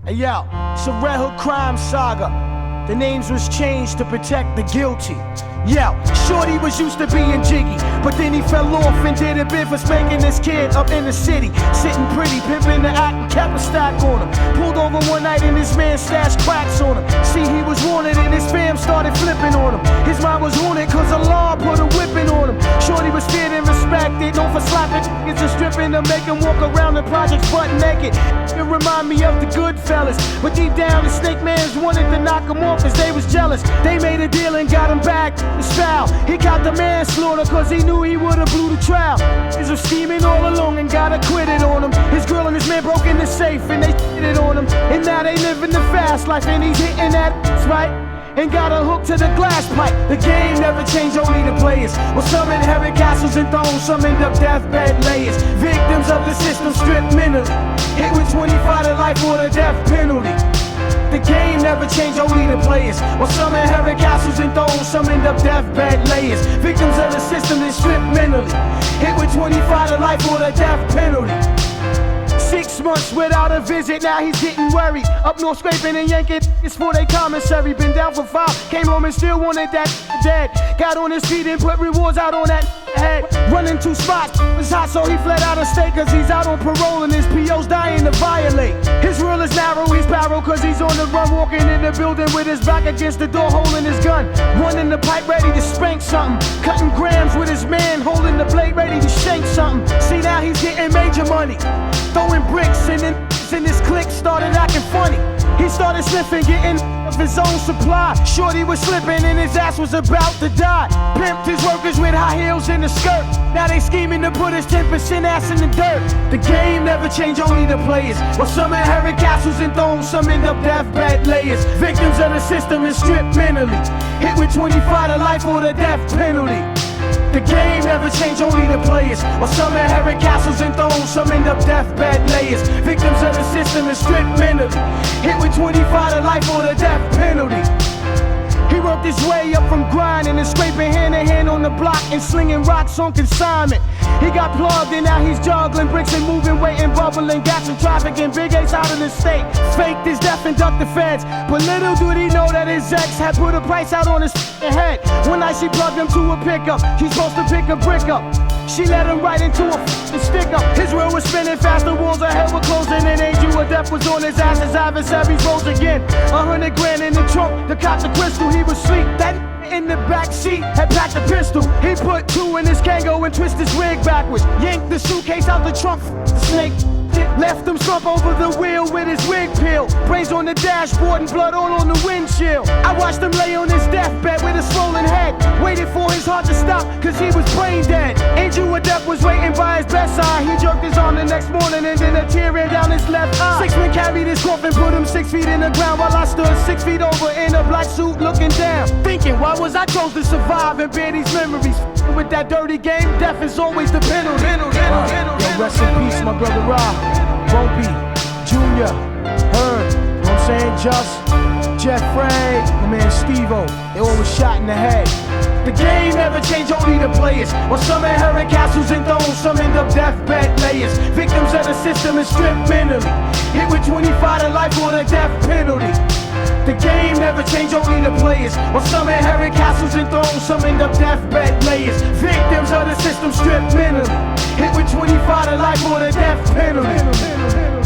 Hey yo, it's a Red Hood crime saga. The names was changed to protect the guilty. Yo, Shorty was used to being jiggy, but then he fell off and did a bid for spanking this kid up in the city. Sitting pretty, pimping the act and kept a stack on him. Pulled over one night and this man stashed cracks on him. See, he was wanted and his fam started flipping on him. His mind was haunted cause the law put a whipping on him. Shorty was feared and respected, known for slapping niggas and stripping to make him walk around the projects butt naked. It remind me of the Goodfellas, but deep down the snake mans wanted to knock him off cause they was jealous. They made a deal and got him back. Foul. He got the manslaughter cause he knew he would've blew the trial. He's scheming all along and got acquitted on him. His girl and his man broke in the safe and they shitted on him. And now they living the fast life and he's hitting that right. And got a hook to the glass pipe. The game never changed, only the players. Well, some inherit castles and thrones, some end up deathbed layers. Victims of the system stripped mentally, hit with 25 to life or the death penalty. The game never changed, only the players. While some inherit castles and thrones, some end up deathbed layers. Victims of the system that stripped mentally, hit with 25 to life or the death penalty. 6 months without a visit, now he's getting worried. Up north scraping and yanking it's for their commissary. Been down for 5, came home and still wanted that dead. Got on his feet and put rewards out on that head. Running 2 spots, was hot so he fled out of state cause he's out on parole and his PO's dying to violate. His rule is narrow, he's barrel cause he's on the run. Walking in the building with his back against the door holding his gun. One in the pipe ready to spank something. Cutting grams with his man holding the blade ready to shank something. See now he's getting major money. Throwing bricks and then his clique started acting funny. He started sniffing, getting of his own supply. Shorty was slipping and his ass was about to die. Pimped his workers with high heels and a skirt. Now they scheming to put his 10% ass in the dirt. The game never changed, only the players. While some inherit castles and thrones, some end up deathbed layers. Victims of the system and stripped mentally, hit with 25 to life or the death penalty. The game never changed, only the players. While some inherit castles and thrones, some end up deathbed layers. Victims of the system and stripped mentally, hit with 25 to life or the death penalty. He worked his way up from grinding and scraping hand to hand on the block and slinging rocks on consignment. He got plugged and now he's juggling bricks and moving weight and bubbling gas and traffic and big A's out of the state. Faked his death and ducked the feds, but little did he know that his ex had put a price out on his head. One night she plugged him to a pickup, she's supposed to pick a brick up. She let him right into a stick up. His wheel was spinning fast, the walls of hell were closing, and angel of death was on his ass. His adversaries rose again. 100 grand in the trunk, the cops a crystal. He was asleep. That in the back seat had packed a pistol. He put 2 in his Kango and twist his wig backwards. Yanked the suitcase out the trunk. The snake left him slump over the wheel with his wig peeled. Brains on the dashboard and blood all on the windshield. I watched him lay on his deathbed with a swollen head. Waited for his heart to stop cause he was brain dead. Angel of death was waiting by his bedside. He jerked his arm the next morning and then a tear ran down his left eye. 6 men carried his coffin, put him 6 feet in the ground while I stood 6 feet over in a black suit looking down. Thinking why was I chose to survive and bear these memories? With that dirty game, death is always the penalty. Rest in peace my brother Rob, Bumpy, Junior, Herb, you know what I'm saying, Just, Jeffrey, my man Steve-O, they all was shot in the head. The game never changed, only the players. While some inherit castles and thrones, some end up deathbed layers. Victims of the system and stripped mentally, hit with 25 to life or the death penalty. The game never changed, only the players. While some inherit castles and thrones, some end up deathbed layers. Victims of the system stripped mentally, hit with 25 to life or the death penalty.